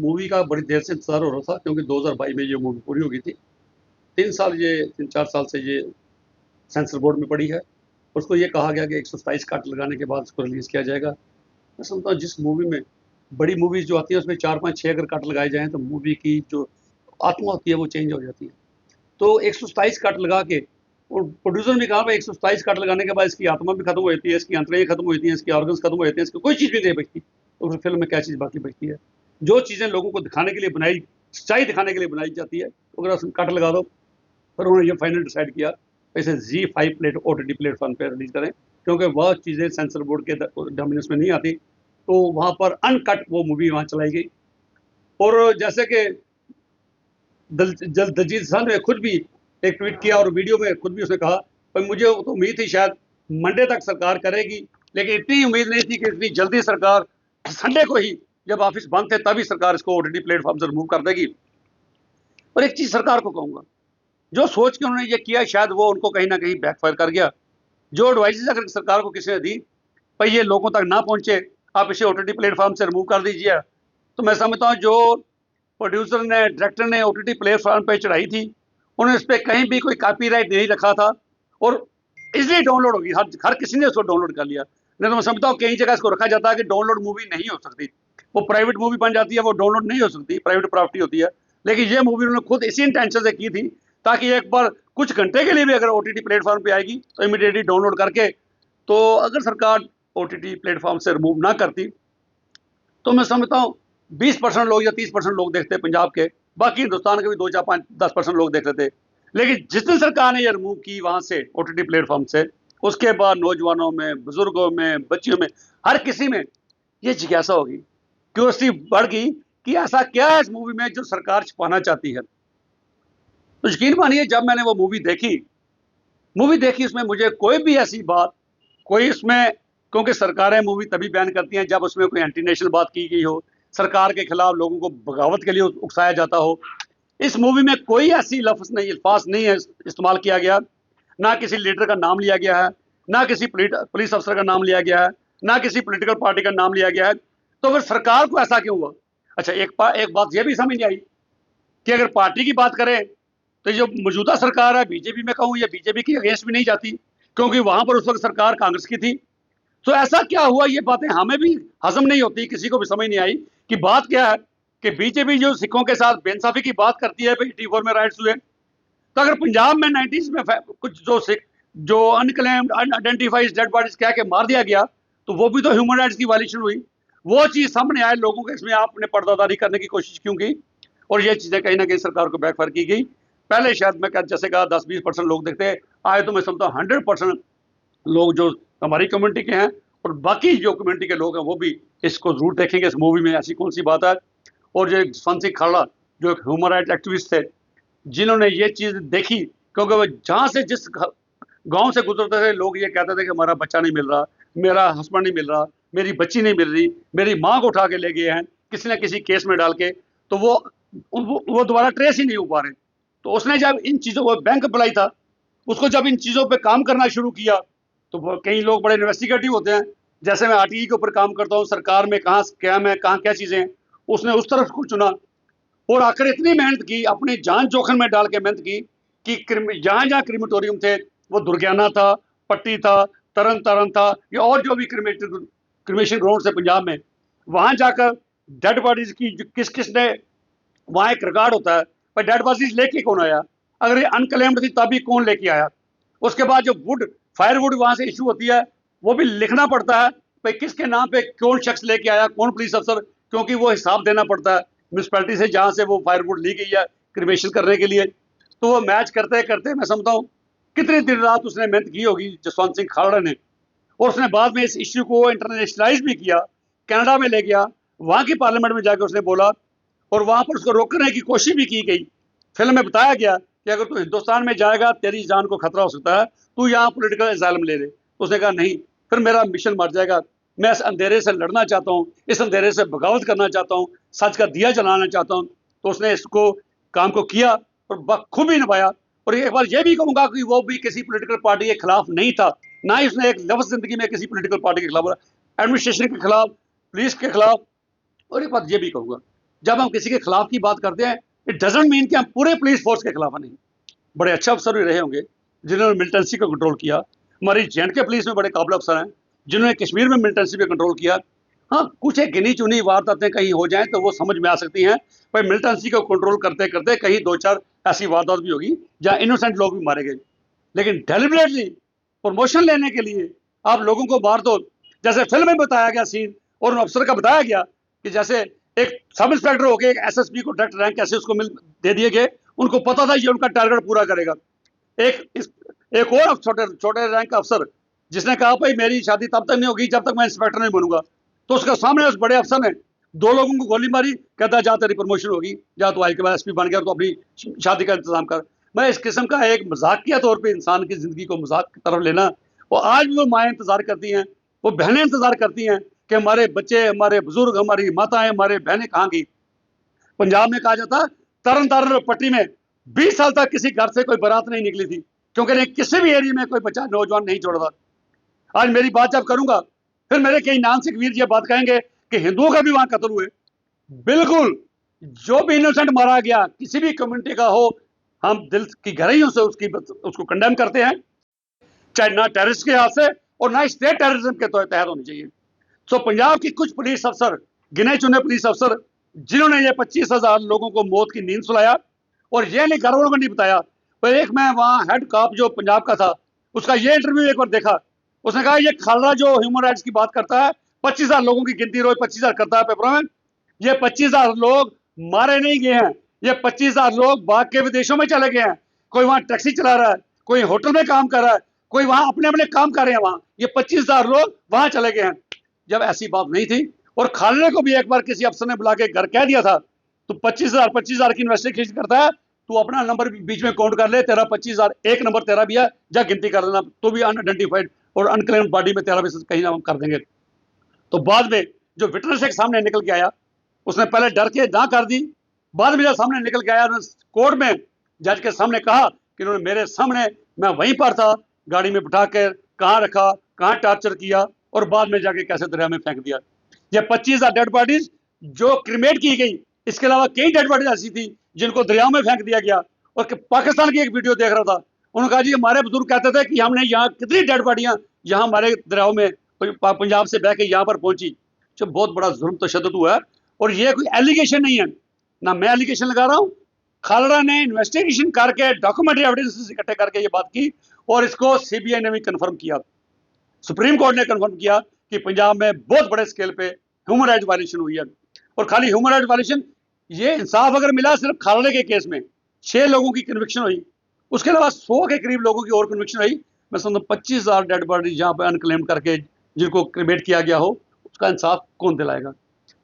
Movie का बड़ी देर से इंतजार हो रहा था, क्योंकि 2022 में ये मूवी पूरी हो गई थी। 3 4 साल से ये सेंसर बोर्ड में पड़ी है। उसको ये कहा गया कि 127 कट लगाने के बाद उसको रिलीज किया जाएगा। मैं समझता हूँ जिस मूवी में, बड़ी मूवीज जो आती है उसमें 4 5 6 अगर कट लगाए जाएं तो मूवी की जो आत्मा होती है वो चेंज हो जाती है। तो 127 कट लगा के, और प्रोड्यूसर ने कहा भाई 127 कट लगाने के बाद इसकी आत्मा भी खत्म हो जाती है, इसकी अंतड़ियाँ खत्म हो जाती हैं, इसके ऑर्गन्स खत्म हो जाते हैं, इसकी कोई चीज़ भी नहीं बचती, तो फिर फिल्म में क्या चीज़ बाकी बचती है? जो चीज़ें लोगों को दिखाने के लिए बनाई, सच्चाई दिखाने के लिए बनाई जाती है, तो अगर उसमें कट लगा दो। फिर उन्होंने ये फाइनल डिसाइड किया इसे Z5 OTT प्लेटफॉर्म पर रिलीज करें, क्योंकि वह चीज़ें सेंसर बोर्ड के डोमिनेंस में नहीं आती, तो वहाँ पर अनकट वो मूवी वहाँ चलाई गई। और जैसे कि दलजीत दोसांझ ने खुद भी एक ट्वीट किया, और वीडियो में खुद भी उसने कहा, भाई मुझे तो उम्मीद थी शायद मंडे तक सरकार करेगी, लेकिन इतनी उम्मीद नहीं थी कि इतनी जल्दी सरकार संडे को ही, जब ऑफिस बंद थे तभी सरकार इसको ओटीटी प्लेटफॉर्म से रिमूव कर देगी। और एक चीज सरकार को कहूंगा, जो सोच के उन्होंने ये किया शायद वो उनको कहीं ना कहीं बैकफायर कर गया। जो एडवाइस अगर सरकार को किसी ने दी, भाई ये लोगों तक ना पहुंचे, आप इसे ओटीटी प्लेटफॉर्म से रिमूव कर दीजिए, तो मैं समझता हूँ जो प्रोड्यूसर ने, डायरेक्टर ने ओटीटी प्लेटफॉर्म पे चढ़ाई थी, उन्होंने इस पर कहीं भी कोई कॉपीराइट नहीं रखा था, और इजिली डाउनलोड होगी, हर किसी ने उसको डाउनलोड कर लिया। नहीं तो मैं समझता हूँ कई जगह इसको रखा जाता है कि डाउनलोड मूवी नहीं हो सकती, वो प्राइवेट मूवी बन जाती है, वो डाउनलोड नहीं हो सकती, प्राइवेट प्रॉपर्टी होती है। लेकिन ये मूवी उन्होंने खुद इसी इंटेंशन से की थी, ताकि एक बार कुछ घंटे के लिए भी अगर ओटीटी प्लेटफॉर्म पे आएगी तो इमीडिएटली डाउनलोड करके, तो अगर सरकार ओटीटी प्लेटफॉर्म से रिमूव ना करती, तो मैं समझता हूँ 20% लोग या 30% लोग देखते हैं पंजाब के, बाकी हिंदुस्तान के भी 2 4 5 10% लोग देख रहे थे। लेकिन जिस दिन सरकार ने ये रिमूव की वहां से ओटीटी प्लेटफॉर्म से, उसके बाद नौजवानों में, बुजुर्गों में, बच्चियों में, हर किसी में ये जिज्ञासा होगी, क्यूरियोसिटी बढ़ गई कि ऐसा क्या है इस मूवी में जो सरकार छुपाना चाहती है। तो यकीन मानिए जब मैंने वो मूवी देखी, उसमें मुझे कोई भी ऐसी बात, कोई उसमें, क्योंकि सरकारें मूवी तभी बैन करती हैं जब उसमें कोई एंटी नेशनल बात की गई हो, सरकार के खिलाफ लोगों को बगावत के लिए उकसाया जाता हो। इस मूवी में कोई ऐसी लफ्ज नहीं, अल्फाज नहीं है इस्तेमाल किया गया, ना किसी लीडर का नाम लिया गया है, ना किसी पुलिस अफसर का नाम लिया गया है, ना किसी पॉलिटिकल पार्टी का नाम लिया गया है। तो फिर सरकार को ऐसा क्यों हुआ? अच्छा, एक बात यह भी समझ नहीं आई कि अगर पार्टी की बात करें, तो जो मौजूदा सरकार है, बीजेपी में कहूँ या बीजेपी के अगेंस्ट भी नहीं जाती, क्योंकि वहां पर उस वक्त सरकार कांग्रेस की थी। तो ऐसा क्या हुआ, ये बातें हमें भी हजम नहीं होती, किसी को भी समझ नहीं आई कि बात क्या है, कि बीजेपी जो सिखों के साथ बेइंसाफी की बात करती है, 84 में राइट्स हुए, तो अगर पंजाब में 90s में कुछ जो सिख, जो अनक्लेम्ड अनआइडेंटिफाइड डेड बॉडीज कह के मार दिया गया, तो वो भी तो ह्यूमन राइट्स की वायलेशन हुई। वो चीज सामने आए लोगों के, इसमें आपने पर्दादारी करने की कोशिश क्यों की? और ये चीजें कहीं ना कहीं सरकार को बैकफायर की गई। पहले शायद मैं जैसे कहा 10 20% लोग देखते हैं, आए तो मैं समझता हूँ 100% लोग जो हमारी कम्युनिटी के हैं और बाकी जो कम्युनिटी के लोग हैं वो भी इसको जरूर देखेंगे। इस मूवी में ऐसी कौन सी बात है? और जो जसवंत सिंह खाड़ा, जो एक ह्यूमन राइट एक्टिविस्ट थे, जिन्होंने ये चीज देखी, क्योंकि वो जहां से, जिस गांव से गुजरते थे, लोग ये कहते थे कि हमारा बच्चा नहीं मिल रहा, मेरा हस्बैंड नहीं मिल रहा, मेरी बच्ची नहीं मिल रही, मेरी माँ को उठा के ले गए हैं किसी न किसी केस में डाल के, तो वो दोबारा ट्रेस ही नहीं हो पा रहे। तो उसने जब इन चीजों को, बैंक अप्लाई था, उसको जब इन चीजों पे काम करना शुरू किया, तो कई लोग बड़े इन्वेस्टिगेटिव होते हैं, जैसे मैं आरटीई के ऊपर काम करता हूँ, सरकार में कहाँ स्कैम है, कहाँ क्या चीजें हैं, उसने उस तरफ को चुना। और आखिर इतनी मेहनत की, अपनी जान जोखिम में डाल के मेहनत की, कि जहां जहां क्रिमेटोरियम थे, वो दुर्गियाना था, पट्टी था, तरन तारण था, या और जो भी क्रिमेशन ग्राउंड है पंजाब में, वहां जाकर डेड बॉडीज की किस किस ने, वहां एक रिकॉर्ड होता है, पर डेड बॉडीज लेके कौन आया, अगर ये अनक्लेम्ड थी तभी कौन लेके आया। उसके बाद जो फायरवुड वहां से इशू होती है, वो भी लिखना पड़ता है, भाई किसके नाम पे कौन शख्स लेके आया, कौन पुलिस अफसर, क्योंकि वो हिसाब देना पड़ता है म्यूनसिपैलिटी से जहां से वो फायरवुड ली गई है क्रिमेशन करने के लिए। तो वो मैच करते करते मैं समझता हूँ कितनी दिन रात उसने मेहनत की होगी जसवंत सिंह खालड़ा ने। और उसने बाद में इस इश्यू को इंटरनेशनलाइज भी किया, कनाडा में ले गया, वहां की पार्लियामेंट में जाकर उसने बोला, और वहां पर उसको रोकने की कोशिश भी की गई। फिल्म में बताया गया कि अगर तू हिंदुस्तान में जाएगा तेरी जान को खतरा हो सकता है, तू यहाँ पोलिटिकल एजाइलम ले ले। तो उसने कहा नहीं, फिर मेरा मिशन मर जाएगा, मैं इस अंधेरे से लड़ना चाहता हूँ, इस अंधेरे से बगावत करना चाहता हूँ, सच का दिया जलाना चाहता हूँ। तो उसने इसको, काम को किया और बखूबी निभाया। और एक बार ये भी कहूंगा कि वो भी किसी पॉलिटिकल पार्टी के खिलाफ नहीं था, ना ही उसने एक लफ्ज जिंदगी में किसी पॉलिटिकल पार्टी के खिलाफ बोला, एडमिनिस्ट्रेशन के खिलाफ, पुलिस के खिलाफ। और एक बात ये भी कहूंगा, जब हम किसी के खिलाफ की बात करते हैं, इट डजंट मीन कि हम पूरे पुलिस फोर्स के खिलाफ नहीं। बड़े अच्छे अफसर भी रहे होंगे जिन्होंने मिलिटेंसी को कंट्रोल किया। हमारी J&K पुलिस में बड़े काबिल अफसर हैं जिन्होंने कश्मीर में मिलिटेंसी पे कंट्रोल किया। हाँ, कुछ एक गिनी चुनी वारदातें कहीं हो जाएं तो वो समझ में आ सकती हैं, पर मिलिटेंसी को कंट्रोल करते करते कहीं 2-4 ऐसी वारदात भी होगी जहाँ इनोसेंट लोग भी मारे गए। लेकिन डेलिबरेटली प्रमोशन लेने के लिए आप लोगों को मार दो। जैसे फिल्म में बताया गया सीन और उन अफसर का बताया गया कि जैसे एक सब इंस्पेक्टर हो गए, एक SSP को डायरेक्टर रैंक कैसे उसको दे दिए गए, उनको पता था ये उनका टारगेट पूरा करेगा। एक और छोटे छोटे रैंक का अफसर जिसने कहा भाई मेरी शादी तब तक नहीं होगी जब तक मैं इंस्पेक्टर नहीं बनूंगा, तो उसके सामने उस बड़े अफसर ने 2 लोगों को गोली मारी, कहता जा तेरी प्रमोशन होगी, जा तू के बाद SP बन गया तो अपनी शादी का इंतजाम कर। मैं इस किस्म का एक मजाकिया तौर पे इंसान की जिंदगी को मजाक की तरफ लेना, और आज भी वो माएँ इंतजार करती हैं, वो बहनें इंतजार करती हैं कि हमारे बच्चे, हमारे बुजुर्ग, हमारी माताएं, हमारे बहनें कहाँ गई। पंजाब में कहा जाता तरन तारण और पट्टी में 20 साल तक किसी घर से कोई बारात नहीं निकली थी, क्योंकि किसी भी एरिया में कोई बच्चा नौजवान नहीं छोड़ा था। आज मेरी बात जब करूंगा फिर मेरे कई नानसिक वीर ये बात कहेंगे कि हिंदुओं का भी वहां कत्ल हुए। बिल्कुल, जो भी इनोसेंट मारा गया किसी भी कम्युनिटी का हो, हम दिल की गहराइयों से उसको कंडेम करते हैं, चाहे ना टेररिस्ट के हाथ से और ना स्टेट टेररिज्म के तहत होनी चाहिए। सो पंजाब की कुछ पुलिस अफसर, गिने चुने पुलिस अफसर, जिन्होंने ये 25,000 लोगों को मौत की नींद सुलाया, और ये नहीं घर वालों को नहीं बताया। पर एक मैं वहाँ हेड कॉप जो पंजाब का था, उसका ये इंटरव्यू एक बार देखा, उसने कहा ये खालड़ा जो ह्यूमन राइट्स की बात करता है 25,000 लोगों की गिनती रोज 25,000 करता है पेपरों में, ये 25,000 लोग मारे नहीं गए हैं, ये 25,000 लोग भाग के विदेशों में चले गए हैं। कोई वहाँ टैक्सी चला रहा है, कोई होटल में काम कर रहा है, कोई वहाँ अपने अपने काम कर रहे हैं, वहाँ ये 25,000 लोग वहाँ चले गए हैं। जब ऐसी बात नहीं थी, और खालड़े को भी एक बार किसी अफसर ने बुला के घर कह दिया था तो 25,000 की इन्वेस्टिगेशन करता है, तू अपना नंबर बीच में काउंट कर ले, तेरा 25,000 एक नंबर तेरा भी है, जा गिनती कर लेना, तो भी अनआइडेंटिफाइड और अनक्लेम्ड बॉडी में तेरा भी कहीं ना हम कर देंगे। तो बाद में जो विटनेस एक सामने निकल के आया, उसने पहले डर के ना कर दी, बाद में जब सामने निकल के आया, कोर्ट में जज के सामने कहा कि उन्होंने मेरे सामने, मैं वहीं पर था, गाड़ी में बिठा कर कहाँ रखा, कहाँ टॉर्चर किया, और बाद में जाके कैसे दरिया में फेंक दिया। ये 25,000 डेड बॉडीज जो क्रिमेट की गई, इसके अलावा कई डेड बॉडीज ऐसी थी जिनको दरियाओं में फेंक दिया गया। और पाकिस्तान की एक वीडियो देख रहा था, उन्होंने कहा जी हमारे बुजुर्ग कहते थे कि हमने यहाँ कितनी डेड बॉडियां यहाँ हमारे दरियाओं में पंजाब से बह के यहाँ पर पहुंची। जो बहुत बड़ा जुल्म तशद्दुद हुआ है, और ये कोई एलिगेशन नहीं है, ना मैं एलिगेशन लगा रहा हूँ, खालड़ा ने इन्वेस्टिगेशन करके डॉक्यूमेंट्री एविडेंस इकट्ठे करके ये बात की, और इसको CBI ने भी कन्फर्म किया, सुप्रीम कोर्ट ने कन्फर्म किया कि पंजाब में बहुत बड़े स्केल पे ह्यूमन राइट वायलेशन हुई है। और खाली ह्यूमन राइट वायलेशन, ये इंसाफ अगर मिला सिर्फ खालड़े के केस में 6 लोगों की कन्विक्शन हुई, उसके अलावा 100 के करीब लोगों की और कन्विक्शन हुई। मैं समझता 25,000 डेड बॉडी जहाँ पे अनक्लेम्ड करके जिनको क्रिमेट किया गया हो, उसका इंसाफ कौन दिलाएगा?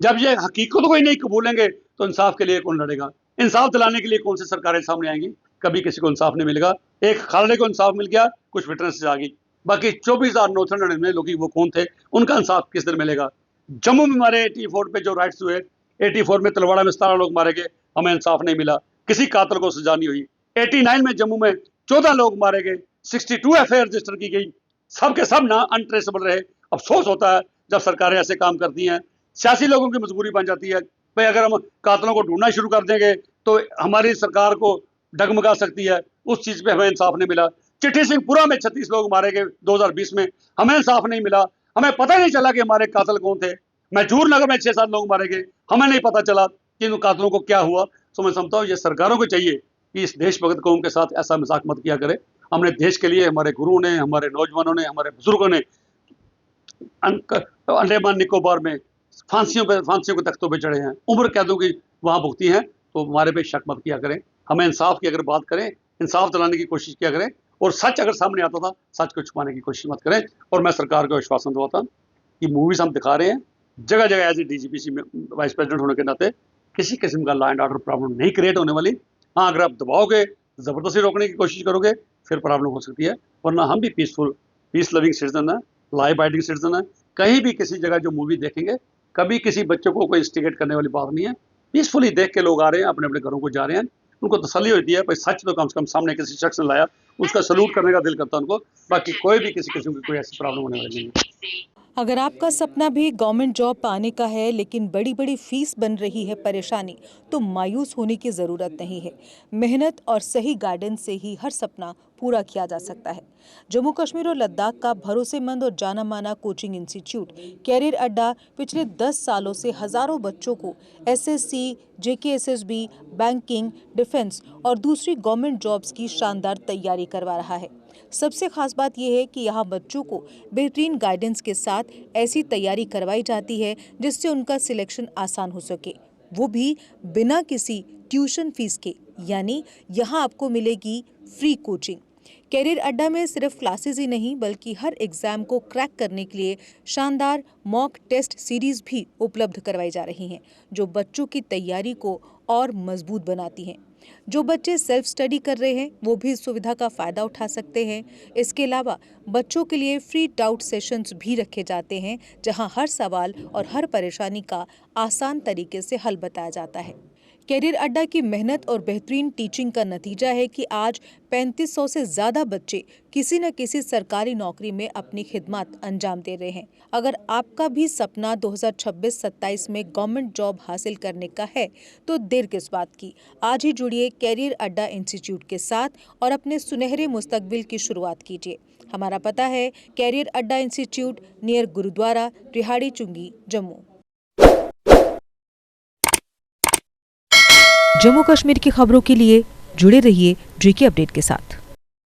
जब ये हकीकत को ही नहीं कबूलेंगे तो इंसाफ के लिए कौन लड़ेगा? इंसाफ दिलाने के लिए कौन सी सरकारें सामने आएंगी? कभी किसी को इंसाफ नहीं मिलेगा। एक खालड़े को इंसाफ मिल गया, कुछ विटनेस आ गई, बाकी 24,999 लोग वो कौन थे, उनका इंसाफ किस दिन मिलेगा? जम्मू में हमारे 84 पे जो राइट्स हुए, 84 में तलवाड़ा में 17 लोग मारे गए, हमें इंसाफ नहीं मिला, किसी कातिल को सजा नहीं हुई। 89 में जम्मू में 14 लोग मारे गए, 62 FIR रजिस्टर की गई, सब के सब ना अनट्रेसेबल रहे। अफसोस होता है जब सरकारें ऐसे काम करती हैं, सियासी लोगों की मजबूरी बन जाती है। भाई अगर हम कातिलों को ढूंढना शुरू कर देंगे तो हमारी सरकार को डगमगा सकती है, उस चीज़ पे हमें इंसाफ नहीं मिला। चिट्ठी सिंहपुरा में 36 लोग मारे गए 2020 में, हमें इंसाफ नहीं मिला, हमें पता नहीं चला कि हमारे कातिल कौन थे। मैजूर नगर में 6-7 लोग मारे गए, हमें नहीं पता चला कि इन कातिलों को क्या हुआ। तो मैं समझता हूँ ये सरकारों को चाहिए कि इस देशभक्त कौम के साथ ऐसा मजाक मत किया करे। हमने देश के लिए, हमारे गुरुओं ने, हमारे नौजवानों ने, हमारे बुजुर्गों ने अंडमान निकोबार में फांसियों के तख्तों पे चढ़े हैं, उम्र कैदों की वहाँ भुगती हैं, तो हमारे पे शक मत किया करें। हमें इंसाफ की अगर बात करें, इंसाफ दिलाने की कोशिश किया करें, और सच अगर सामने आता था सच को छुपाने की कोशिश मत करें। और मैं सरकार को आश्वासन दिलाता हूँ कि मूवीज हम दिखा रहे हैं, जगह जगह एज ए DGPC में वाइस प्रेसिडेंट होने के नाते किसी किस्म का लॉ एंड ऑर्डर प्रॉब्लम नहीं क्रिएट होने वाली। हाँ, अगर आप दबाओगे, ज़बरदस्ती रोकने की कोशिश करोगे, फिर प्रॉब्लम हो सकती है, वरना हम भी पीस लविंग सिटीजन है, लॉ अबाइडिंग सिटीजन है। कहीं भी किसी जगह जो मूवी देखेंगे, कभी किसी बच्चों को कोई इंस्टिगेट करने वाली बात नहीं है। पीसफुली देख के लोग आ रहे हैं, अपने अपने घरों को जा रहे हैं, उनको तसल्ली होती है, भाई सच तो कम से कम सामने किसी शख्स ने लाया, उसका सलूट करने का दिल करता है उनको। बाकी कोई भी किसी किस्म की कोई ऐसी प्रॉब्लम होने वाली नहीं है। अगर आपका सपना भी गवर्नमेंट जॉब पाने का है लेकिन बड़ी बड़ी फीस बन रही है परेशानी, तो मायूस होने की ज़रूरत नहीं है। मेहनत और सही गाइडेंस से ही हर सपना पूरा किया जा सकता है। जम्मू कश्मीर और लद्दाख का भरोसेमंद और जाना माना कोचिंग इंस्टीट्यूट कैरियर अड्डा पिछले 10 सालों से हजारों बच्चों को एसएससी, जेकेएसएसबी, बैंकिंग, डिफेंस और दूसरी गवर्नमेंट जॉब्स की शानदार तैयारी करवा रहा है। सबसे खास बात यह है कि यहाँ बच्चों को बेहतरीन गाइडेंस के साथ ऐसी तैयारी करवाई जाती है जिससे उनका सिलेक्शन आसान हो सके, वो भी बिना किसी ट्यूशन फीस के। यानी यहाँ आपको मिलेगी फ्री कोचिंग। कैरियर अड्डा में सिर्फ क्लासेस ही नहीं बल्कि हर एग्जाम को क्रैक करने के लिए शानदार मॉक टेस्ट सीरीज भी उपलब्ध करवाई जा रही हैं, जो बच्चों की तैयारी को और मजबूत बनाती हैं। जो बच्चे सेल्फ स्टडी कर रहे हैं वो भी इस सुविधा का फायदा उठा सकते हैं। इसके अलावा बच्चों के लिए फ्री डाउट सेशंस भी रखे जाते हैं, जहां हर सवाल और हर परेशानी का आसान तरीके से हल बताया जाता है। कैरियर अड्डा की मेहनत और बेहतरीन टीचिंग का नतीजा है कि आज 3500 से ज्यादा बच्चे किसी न किसी सरकारी नौकरी में अपनी खिदमत अंजाम दे रहे हैं। अगर आपका भी सपना 2026-27 में गवर्नमेंट जॉब हासिल करने का है तो देर किस बात की। आज ही जुड़िए कैरियर अड्डा इंस्टीट्यूट के साथ और अपने सुनहरे मुस्तकबिल की शुरुआत कीजिए। हमारा पता है कैरियर अड्डा इंस्टीट्यूट, नियर गुरुद्वारा, रिहाड़ी चुंगी, जम्मू। जम्मू कश्मीर की खबरों के लिए जुड़े रहिए जेके अपडेट के साथ।